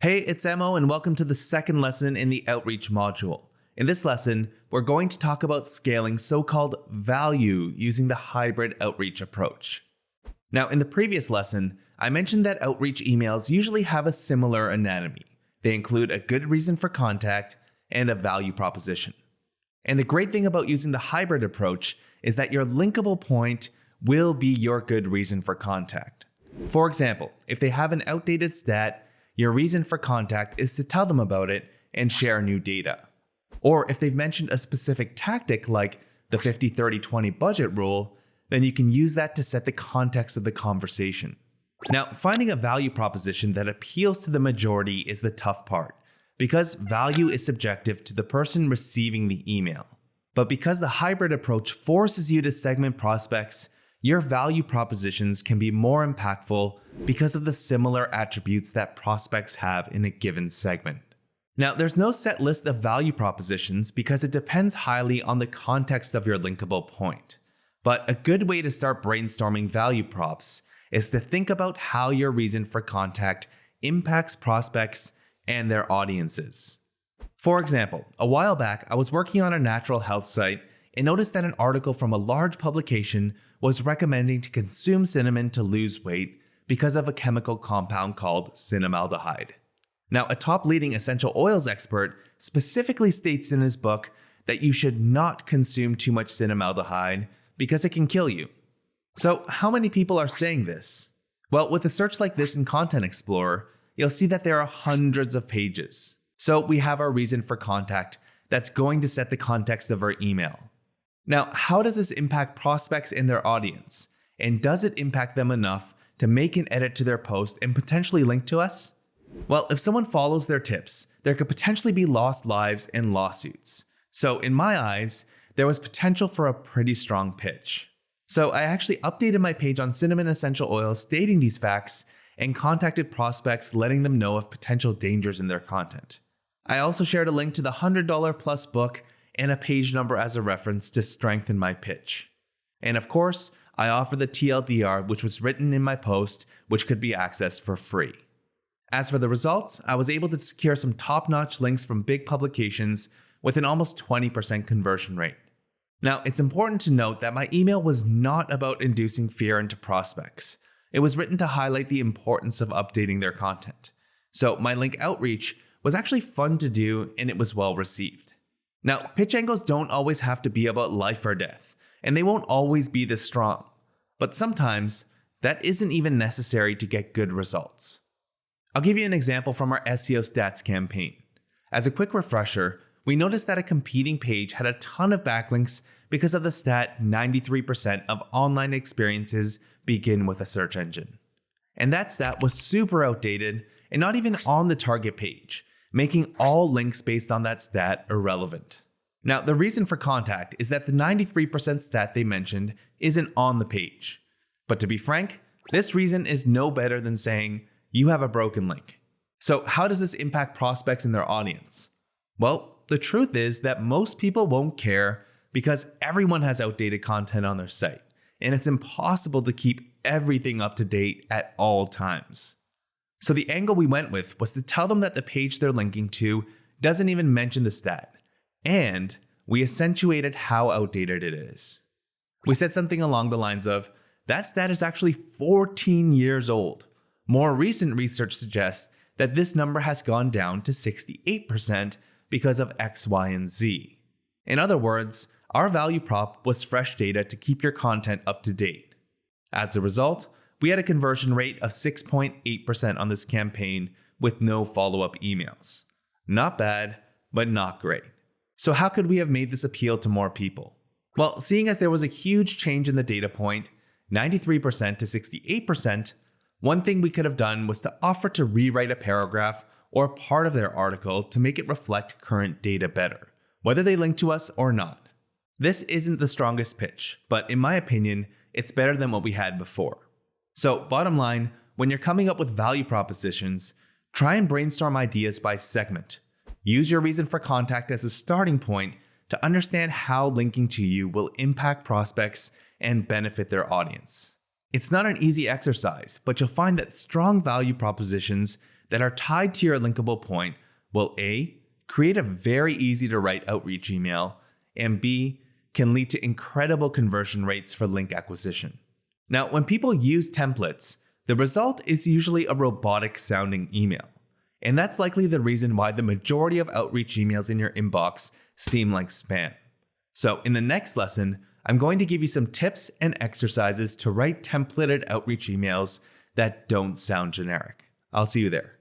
Hey, it's Emo and welcome to the second lesson in the Outreach module. In this lesson, we're going to talk about scaling so-called value using the hybrid outreach approach. Now, in the previous lesson, I mentioned that outreach emails usually have a similar anatomy. They include a good reason for contact and a value proposition. And the great thing about using the hybrid approach is that your linkable point will be your good reason for contact. For example, if they have an outdated stat, your reason for contact is to tell them about it and share new data. Or if they've mentioned a specific tactic like the 50-30-20 budget rule, then you can use that to set the context of the conversation. Now, finding a value proposition that appeals to the majority is the tough part, because value is subjective to the person receiving the email. But because the hybrid approach forces you to segment prospects, your value propositions can be more impactful because of the similar attributes that prospects have in a given segment. Now, there's no set list of value propositions because it depends highly on the context of your linkable point. But a good way to start brainstorming value props is to think about how your reason for contact impacts prospects and their audiences. For example, a while back, I was working on a natural health site and noticed that an article from a large publication was recommending to consume cinnamon to lose weight because of a chemical compound called cinnamaldehyde. Now, a top leading essential oils expert specifically states in his book that you should not consume too much cinnamaldehyde because it can kill you. So, how many people are saying this? Well, with a search like this in Content Explorer, you'll see that there are hundreds of pages. So, we have our reason for contact that's going to set the context of our email. Now, how does this impact prospects and their audience? And does it impact them enough to make an edit to their post and potentially link to us? Well, if someone follows their tips, there could potentially be lost lives and lawsuits. So in my eyes, there was potential for a pretty strong pitch. So I actually updated my page on cinnamon essential oils stating these facts and contacted prospects letting them know of potential dangers in their content. I also shared a link to the $100 plus book and a page number as a reference to strengthen my pitch. And of course, I offer the TLDR, which was written in my post, which could be accessed for free. As for the results, I was able to secure some top-notch links from big publications with an almost 20% conversion rate. Now, it's important to note that my email was not about inducing fear into prospects. It was written to highlight the importance of updating their content. So my link outreach was actually fun to do and it was well received. Now, pitch angles don't always have to be about life or death, and they won't always be this strong. But sometimes, that isn't even necessary to get good results. I'll give you an example from our SEO stats campaign. As a quick refresher, we noticed that a competing page had a ton of backlinks because of the stat 93% of online experiences begin with a search engine. And that stat was super outdated and not even on the target page, making all links based on that stat irrelevant. Now, the reason for contact is that the 93% stat they mentioned isn't on the page. But to be frank, this reason is no better than saying, you have a broken link. So how does this impact prospects and their audience? Well, the truth is that most people won't care because everyone has outdated content on their site, and it's impossible to keep everything up to date at all times. So the angle we went with was to tell them that the page they're linking to doesn't even mention the stat, and we accentuated how outdated it is. We said something along the lines of, that stat is actually 14 years old. More recent research suggests that this number has gone down to 68% because of X, Y, and Z. In other words, our value prop was fresh data to keep your content up to date. As a result, we had a conversion rate of 6.8% on this campaign with no follow-up emails. Not bad, but not great. So how could we have made this appeal to more people? Well, seeing as there was a huge change in the data point, 93% to 68%, one thing we could have done was to offer to rewrite a paragraph or part of their article to make it reflect current data better, whether they link to us or not. This isn't the strongest pitch, but in my opinion, it's better than what we had before. So bottom line, when you're coming up with value propositions, try and brainstorm ideas by segment. Use your reason for contact as a starting point to understand how linking to you will impact prospects and benefit their audience. It's not an easy exercise, but you'll find that strong value propositions that are tied to your linkable point will A, create a very easy to write outreach email, and B, can lead to incredible conversion rates for link acquisition. Now, when people use templates, the result is usually a robotic sounding email. And that's likely the reason why the majority of outreach emails in your inbox seem like spam. So in the next lesson, I'm going to give you some tips and exercises to write templated outreach emails that don't sound generic. I'll see you there.